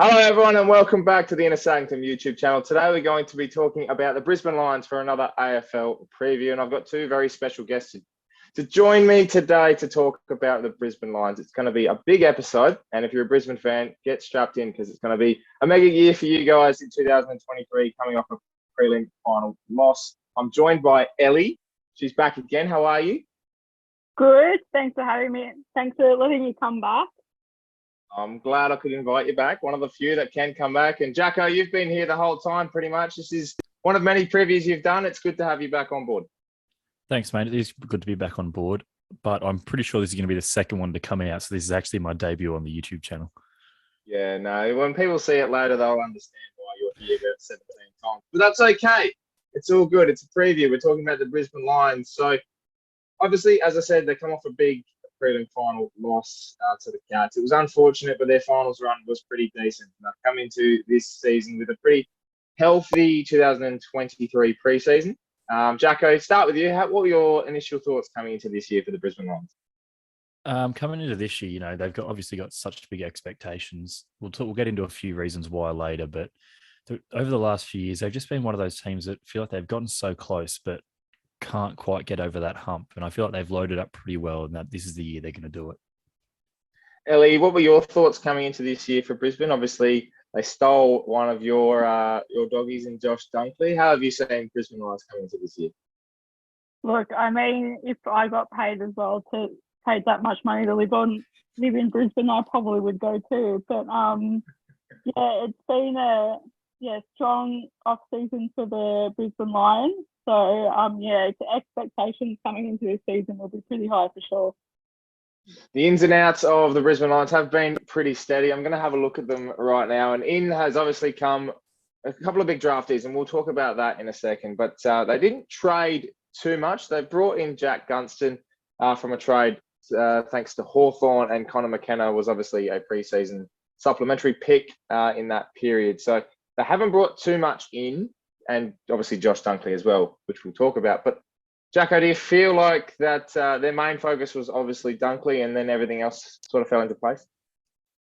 Hello, everyone, and welcome back to the Sanctum YouTube channel. Today, we're going to be talking about the Brisbane Lions for another AFL preview, and I've got two very special guests to join me today to talk about the Brisbane Lions. It's going to be a big episode, and if you're a Brisbane fan, get strapped in because it's going to be a mega year for you guys in 2023, coming off a prelim final loss. I'm joined by Ellie. She's back again. How are you? Good. Thanks for having me. Thanks for letting me come back. I'm glad I could invite you back. One of the few that can come back. And Jacko, you've been here the whole time pretty much. This is one of many previews you've done. It's good to have you back on board. Thanks, mate. It is good to be back on board, but I'm pretty sure this is going to be the second one to come out. So this is actually my debut on the YouTube channel. Yeah, no, when people see it later, they'll understand why you're here about 17 times. But that's okay. It's all good. It's a preview. We're talking about the Brisbane Lions. So obviously, as I said, they come off a big prelim final loss to the Cats. It was unfortunate, but their finals run was pretty decent. And they've come into this season with a pretty healthy 2023 preseason. Jacko, start with you. What were your initial thoughts coming into this year for the Brisbane Lions? Coming into this year, they've obviously got such big expectations. We'll get into a few reasons why later, but over the last few years, they've just been one of those teams that feel like they've gotten so close, but can't quite get over that hump. And I feel like they've loaded up pretty well and that this is the year they're going to do it. Ellie, what were your thoughts coming into this year for Brisbane? Obviously, they stole one of your doggies in Josh Dunkley. How have you seen Brisbane Lions coming into this year? Look, I mean, if I got paid as well to pay that much money to live in Brisbane, I probably would go too. But yeah, it's been a strong off season for the Brisbane Lions. So expectations coming into this season will be pretty high for sure. The ins and outs of the Brisbane Lions have been pretty steady. I'm going to have a look at them right now. And in has obviously come a couple of big draftees, and we'll talk about that in a second. But they didn't trade too much. They brought in Jack Gunston from a trade thanks to Hawthorn, and Connor McKenna was obviously a preseason supplementary pick in that period. So they haven't brought too much in, and obviously Josh Dunkley as well, which we'll talk about. But Jacko, do you feel like that their main focus was obviously Dunkley and then everything else sort of fell into place?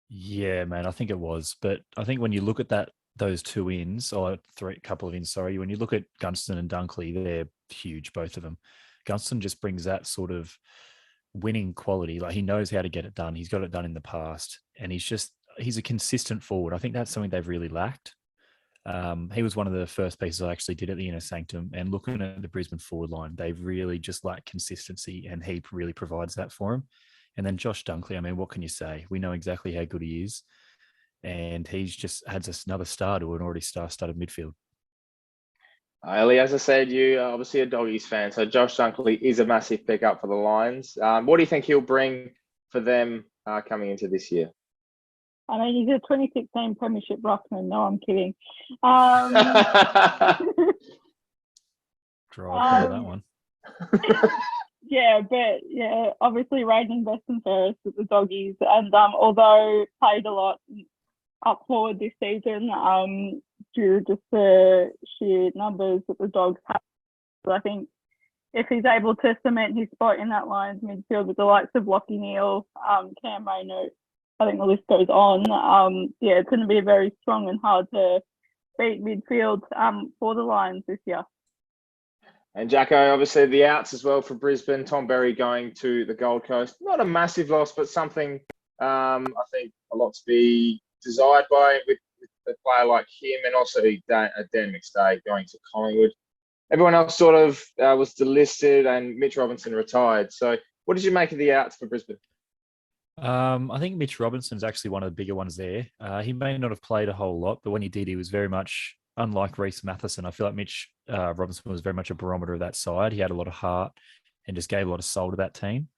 Yeah, man, I think it was. But I think when you look at those two ins, or couple of ins, sorry, when you look at Gunston and Dunkley, they're huge, both of them. Gunston just brings that sort of winning quality. Like, he knows how to get it done. He's got it done in the past. And he's a consistent forward. I think that's something they've really lacked. He was one of the first pieces I actually did at the Inner Sanctum, and looking at the Brisbane forward line, they really just lack consistency, and he really provides that for him. And then Josh Dunkley, I mean, what can you say? We know exactly how good he is, and he's just adds us another star to an already star-studded midfield. Ellie, as I said, you are obviously a Doggies fan, so Josh Dunkley is a massive pickup for the Lions. What do you think he'll bring for them coming into this year? I mean, he's a 2016 Premiership Rockman. No, I'm kidding. Drive on that one. Obviously Raiden investing first at the Doggies, and although played a lot up forward this season, due to just the sheer numbers that the Dogs have, so I think if he's able to cement his spot in that Lions midfield with the likes of Lockie Neal, Cam Rayner, I think the list goes on. It's going to be a very strong and hard to beat midfield for the Lions this year. And Jacko, obviously the outs as well for Brisbane. Tom Berry going to the Gold Coast. Not a massive loss, but something I think a lot to be desired by with a player like him, and also Dan McStay going to Collingwood. Everyone else sort of was delisted, and Mitch Robinson retired. So what did you make of the outs for Brisbane? I think Mitch Robinson's actually one of the bigger ones there. He may not have played a whole lot, but when he did, he was very much unlike Reece Matheson. I feel like Mitch Robinson was very much a barometer of that side. He had a lot of heart and just gave a lot of soul to that team.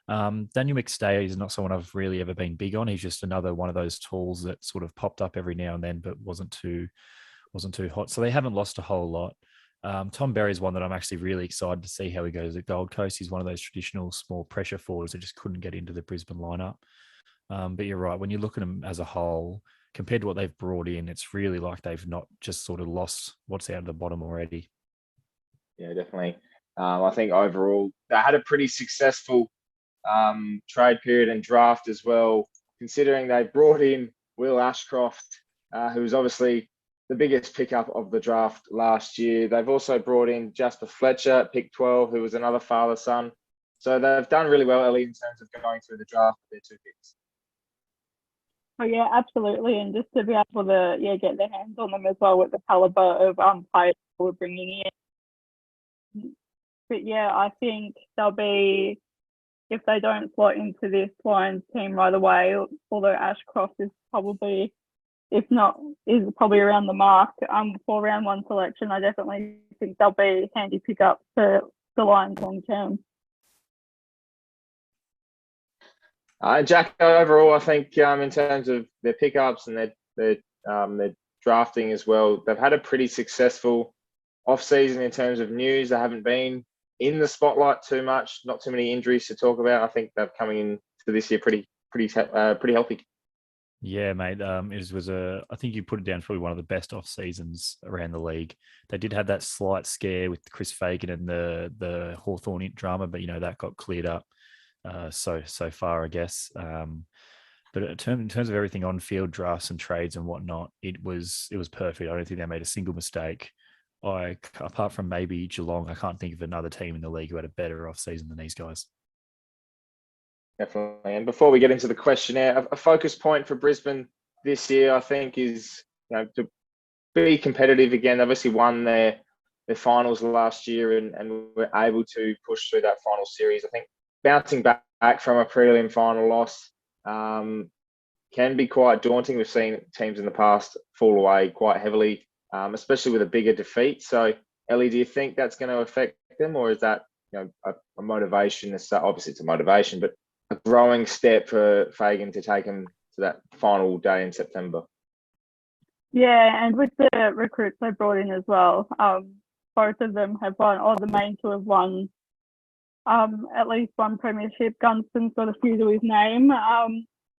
Daniel McStay is not someone I've really ever been big on. He's just another one of those tools that sort of popped up every now and then, but wasn't too hot. So they haven't lost a whole lot. Tom Berry is one that I'm actually really excited to see how he goes at Gold Coast. He's one of those traditional small pressure forwards that just couldn't get into the Brisbane lineup. But you're right. When you look at them as a whole, compared to what they've brought in, it's really like they've not just sort of lost what's out of the bottom already. Yeah, definitely. I think overall they had a pretty successful trade period and draft as well, considering they brought in Will Ashcroft, who was obviously the biggest pickup of the draft last year. They've also brought in Jasper Fletcher at pick 12, who was another father-son. So they've done really well, Ellie, in terms of going through the draft with their 2 picks. Oh yeah, absolutely, and just to be able to get their hands on them as well with the caliber of players we're bringing in. But yeah, I think they'll be, if they don't slot into this Lions team right away, although Ashcroft is probably, if not, is probably around the mark for round 1 selection, I definitely think they'll be handy pickups for the Lions long term. Jack, overall, I think in terms of their pickups and their drafting as well, they've had a pretty successful off-season in terms of news. They haven't been in the spotlight too much, not too many injuries to talk about. I think they're coming into this year pretty healthy. Yeah, mate. It was I think you put it down probably one of the best off seasons around the league. They did have that slight scare with Chris Fagan and the Hawthorn drama, but that got cleared up so far, I guess. But in terms of everything on field, drafts and trades and whatnot, it was perfect. I don't think they made a single mistake. Apart from maybe Geelong, I can't think of another team in the league who had a better off season than these guys. Definitely. And before we get into the questionnaire, a focus point for Brisbane this year, I think, is to be competitive again. They obviously won their finals last year and were able to push through that final series. I think bouncing back from a prelim final loss can be quite daunting. We've seen teams in the past fall away quite heavily, especially with a bigger defeat. So, Ellie, do you think that's going to affect them, or is that a motivation? Obviously, it's a motivation, but a growing step for Fagan to take him to that final day in September? Yeah, and with the recruits they brought in as well, both of them have won, or the main 2 have won at least 1 premiership. Gunston's got a few to his name.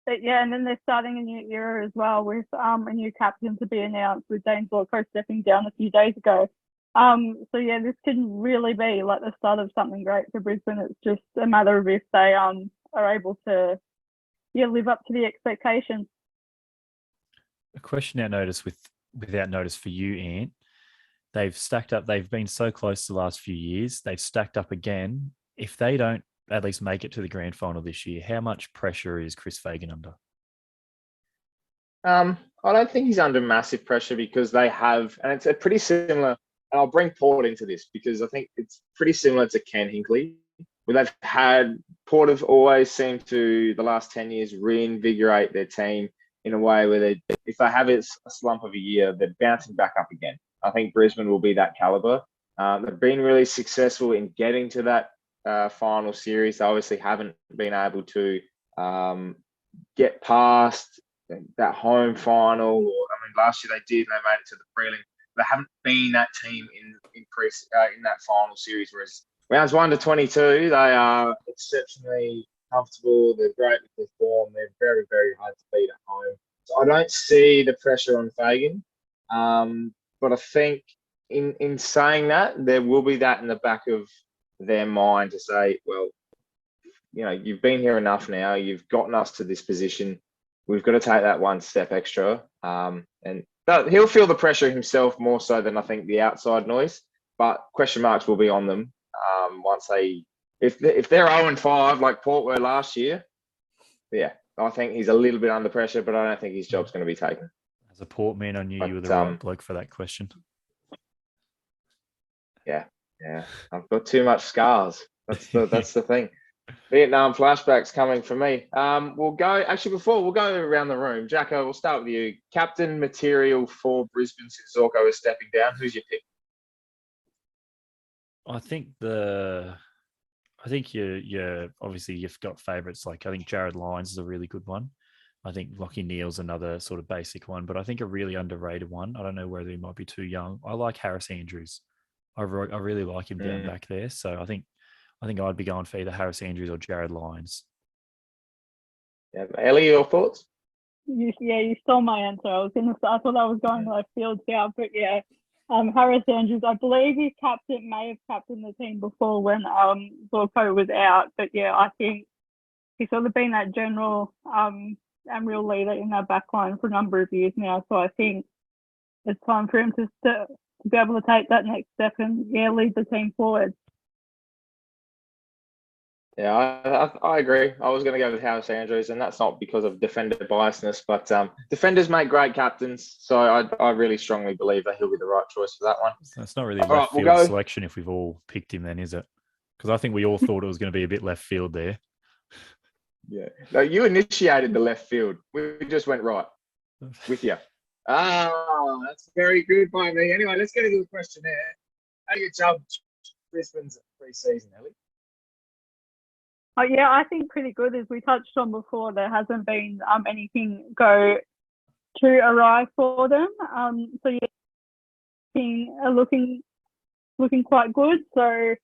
But yeah, and then they're starting a new era as well with a new captain to be announced, with Dane Zorko stepping down a few days ago. So yeah, this could really be like the start of something great for Brisbane. It's just a matter of if they are able to live up to the expectations. A question without notice for you, Ant. They've stacked up. They've been so close the last few years. They've stacked up again. If they don't at least make it to the grand final this year, how much pressure is Chris Fagan under? I don't think he's under massive pressure because they have, and it's a pretty similar. And I'll bring Port into this because I think it's pretty similar to Ken Hinkley, where they've had Port have always seemed to, the last 10 years, reinvigorate their team in a way where if they have a slump of a year, they're bouncing back up again. I think Brisbane will be that caliber. They've been really successful in getting to that final series. They obviously haven't been able to get past that home final. Last year they did, and they made it to the prelim. They haven't been that team in that final series. Whereas rounds 1 to 22, they are exceptionally comfortable. They're great with their form. They're very, very hard to beat at home. So I don't see the pressure on Fagan. But I think in saying that, there will be that in the back of their mind to say, well, you've been here enough now. You've gotten us to this position. We've got to take that one step extra. And he'll feel the pressure himself more so than I think the outside noise. But question marks will be on them once if they're 0-5 like Port were last year. Yeah, I think he's a little bit under pressure, but I don't think his job's going to be taken. As a Port man, I knew you were the right bloke for that question. Yeah, I've got too much scars. That's the thing. Vietnam flashbacks coming for me. We'll go around the room. Jacko, we'll start with you. Captain material for Brisbane since Zorko is stepping down. Who's your pick? I think you're obviously you've got favourites. Like I think Jared Lyons is a really good one. I think Lachie Neale's another sort of basic one, but I think a really underrated one. I don't know whether he might be too young. I like Harris Andrews. I really like him down back there. So I think I'd be going for either Harris Andrews or Jared Lyons. Yeah, Ellie, your thoughts? You stole my answer. I thought I was going left field here, but yeah, Harris Andrews. I believe he may have captained the team before when Zorko was out, but yeah, I think he's sort of been that general and real leader in our back line for a number of years now. So I think it's time for him to be able to take that next step and lead the team forward. Yeah, I agree. I was going to go with Harris Andrews, and that's not because of defender biasness, but defenders make great captains. So I really strongly believe that he'll be the right choice for that one. So it's not really a All right, left we'll field go. selection if we've all picked him then, is it? Because I think we all thought it was going to be a bit left field there. Yeah. No, you initiated the left field. We just went right with you. That's very good by me. Anyway, let's get into the questionnaire. How do you judge Brisbane's pre-season, Ellie? Oh, yeah, I think pretty good. As we touched on before, there hasn't been anything go too awry for them. So yeah, looking quite good. So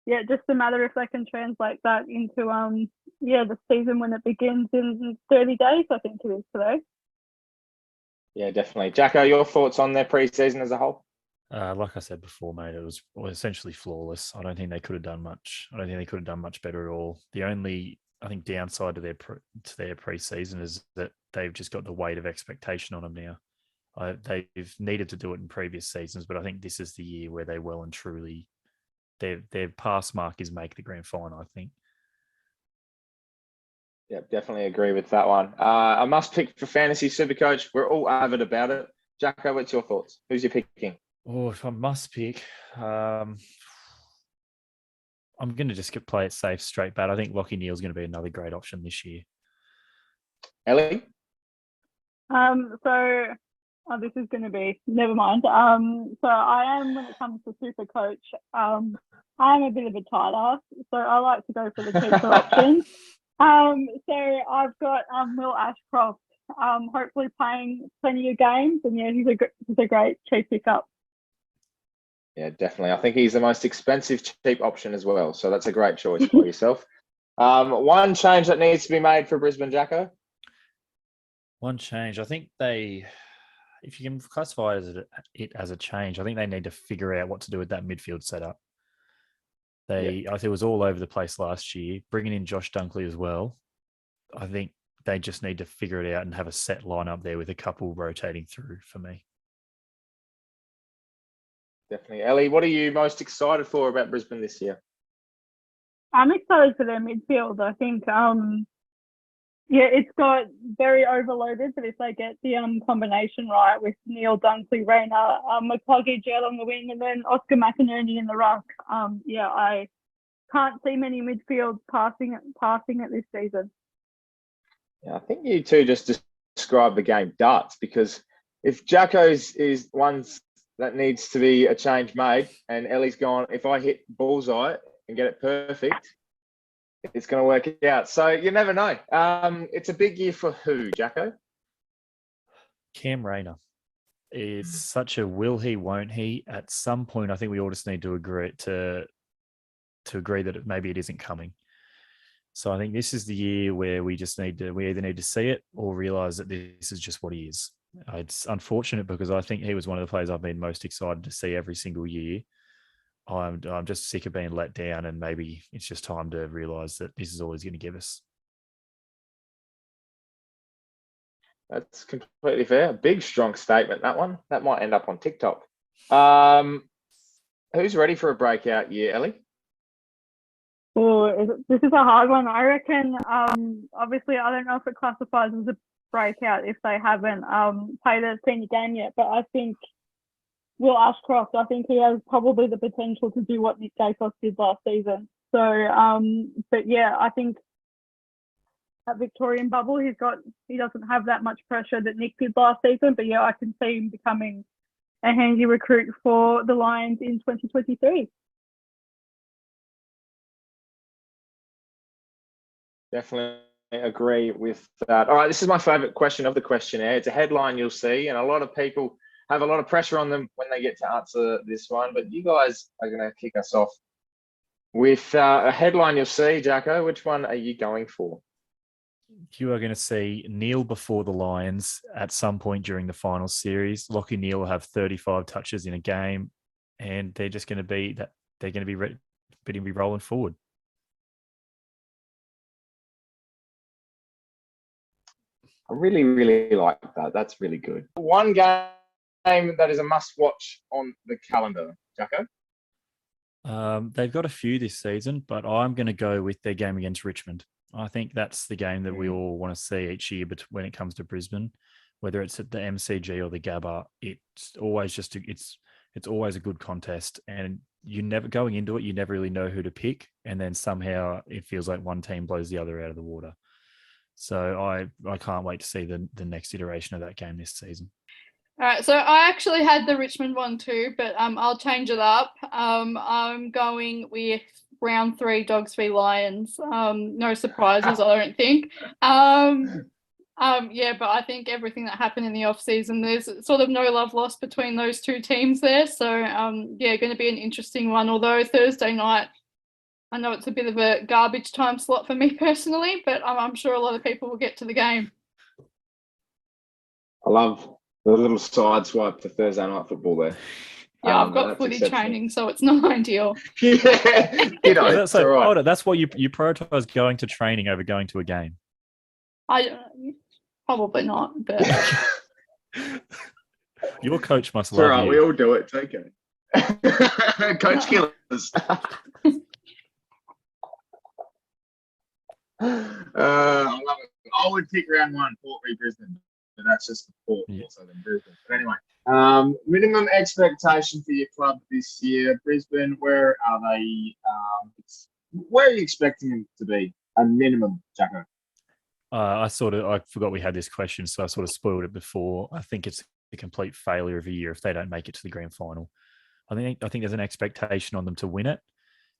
yeah, just a matter if they can translate that into the season when it begins in 30 days. I think it is today. Yeah, definitely. Jacko, your thoughts on their pre-season as a whole? Like I said before, mate, it was essentially flawless. I don't think they could have done much. I don't think they could have done much better at all. The only, I think, downside to their pre-season is that they've just got the weight of expectation on them now. They've needed to do it in previous seasons, but I think this is the year where they well and truly, their pass mark is make the grand final, I think. Yeah, definitely agree with that one. A must pick for Fantasy Supercoach. We're all avid about it. Jacko, what's your thoughts? Who's you picking? Oh, if I must pick, I'm going to just play it safe, straight bat. I think Lachie Neale's going to be another great option this year. Ellie? This is going to be, never mind. So I am, when it comes to super coach, I'm a bit of a tight ass, so I like to go for the cheaper options. So I've got Will Ashcroft, hopefully playing plenty of games, and yeah, he's a great cheap pickup. Yeah, definitely. I think he's the most expensive cheap option as well, so that's a great choice for yourself. One change that needs to be made for Brisbane, Jacko? One change. I think if you can classify it as a change, I think they need to figure out what to do with that midfield setup. I think it was all over the place last year. Bringing in Josh Dunkley as well, I think they just need to figure it out and have a set lineup there with a couple rotating through for me. Definitely. Ellie, what are you most excited for about Brisbane this year? I'm excited for their midfield. I think, it's got very overloaded, but if they get the combination right with Neale, Dunkley, Rayner, McCluggage out on the wing, and then Oscar McInerney in the ruck, I can't see many midfields passing it this season. Yeah, I think you two just described the game darts, because if Jacko's is one's that needs to be a change made, and Ellie's gone, if I hit bullseye and get it perfect, it's going to work out. So you never know. It's a big year for who, Jacko? Cam Rayner. It's such a will he, won't he? At some point, I think we all just need to agree that maybe it isn't coming. So I think this is the year where we either need to see it or realize that this is just what he is. It's unfortunate because I think he was one of the players I've been most excited to see every single year. I'm just sick of being let down, and maybe it's just time to realize that this is all he's going to give us. That's completely fair. Big, strong statement, that one. That might end up on TikTok. Who's ready for a breakout year, Ellie? Oh, this is a hard one. I reckon, obviously, I don't know if it classifies as a breakout if they haven't played a senior game yet, but I think Will Ashcroft, I think he has probably the potential to do what Nick Dacos did last season. So, but yeah, I think that Victorian bubble, he doesn't have that much pressure that Nick did last season, but yeah, I can see him becoming a handy recruit for the Lions in 2023. Definitely agree with that. All right, this is my favorite question of the questionnaire. It's a headline you'll see, and a lot of people have a lot of pressure on them when they get to answer this one, but you guys are going to kick us off with a headline you'll see. Jacko, which one are you going for? You are going to see Neale before the Lions at some point during the final series. Lachie Neale will have 35 touches in a game, and they're just going to be that they're going to be rolling forward. I really, really like that. That's really good. One game that is a must-watch on the calendar, Jacko? They've got a few this season, but I'm going to go with their game against Richmond. I think that's the game that we all want to see each year, but when it comes to Brisbane, whether it's at the MCG or the Gabba, it's always it's always a good contest, and you never going into it, you never really know who to pick, and then somehow it feels like one team blows the other out of the water. So I can't wait to see the next iteration of that game this season. All right, so I actually had the Richmond one too, but I'll change it up. I'm going with round 3 Dogs v Lions. No surprises, I don't think. Yeah, but I think everything that happened in the off season, there's sort of no love lost between those two teams there. So yeah, going to be an interesting one. Although Thursday night, I know it's a bit of a garbage time slot for me personally, but I'm sure a lot of people will get to the game. I love the little side swipe to Thursday night football there. Yeah, I've got footy training, so it's not ideal. Yeah, you know, that's all right. Hold on, that's why you prioritize going to training over going to a game. I probably not, but Your coach must It's all love right, you. we all do it. It's okay. Coach killers. I love it. I would pick round 1, Port v Brisbane, but that's just the Port also than Brisbane. But anyway, minimum expectation for your club this year, Brisbane. Where are they? Where are you expecting them to be? A minimum, Jacko. I forgot we had this question, so I sort of spoiled it before. I think it's a complete failure of a year if they don't make it to the grand final. I think there's an expectation on them to win it,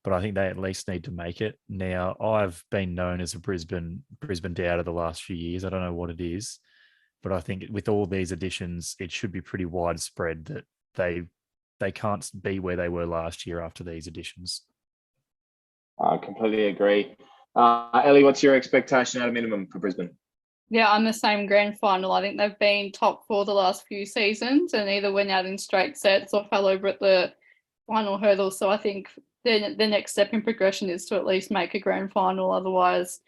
but I think they at least need to make it. Now, I've been known as a Brisbane doubter the last few years. I don't know what it is, but I think with all these additions, it should be pretty widespread that they can't be where they were last year after these additions. I completely agree. Ellie, what's your expectation at a minimum for Brisbane? yeah, I'm the same grand final. I think they've been top 4 the last few seasons and either went out in straight sets or fell over at the final hurdle. So I think the next step in progression is to at least make a grand final. Otherwise,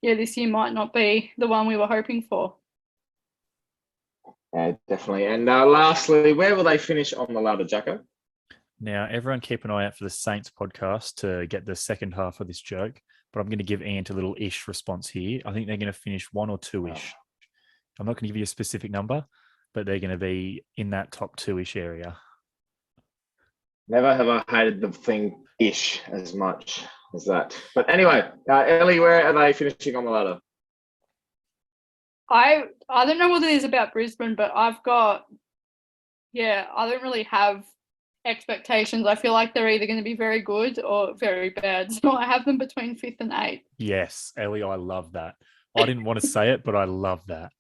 yeah, this year might not be the one we were hoping for. Yeah, definitely. And lastly, where will they finish on the ladder, Jacko? Now, everyone keep an eye out for the Saints podcast to get the second half of this joke, but I'm going to give Ant a little ish response here. I think they're going to finish 1 or 2-ish. I'm not going to give you a specific number, but they're going to be in that top 2-ish area. Never have I hated the thing ish as much as that. But anyway, Ellie, where are they finishing on the ladder? I don't know what it is about Brisbane, but I don't really have expectations. I feel like they're either going to be very good or very bad. So I have them between 5th and 8th. Yes, Ellie, I love that. I didn't want to say it, but I love that.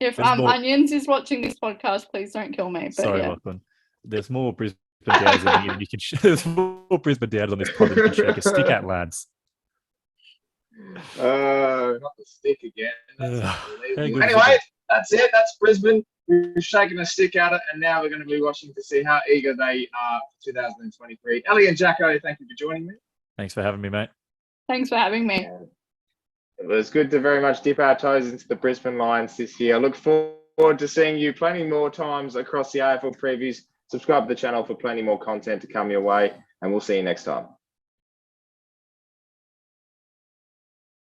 If Onions is watching this podcast, please don't kill me. But Sorry, yeah. Lachlan. There's more Brisbane doubters than you can. There's more Brisbane doubters on this pod than you can shake a stick at, lads. Not the stick again. Anyway, that's it. That's Brisbane. We're shaking a stick at it, and now we're going to be watching to see how eager they are for 2023. Ellie and Jacko, thank you for joining me. Thanks for having me, mate. Thanks for having me. It was good to very much dip our toes into the Brisbane Lions this year. I look forward to seeing you plenty more times across the AFL previews. Subscribe to the channel for plenty more content to come your way, and we'll see you next time.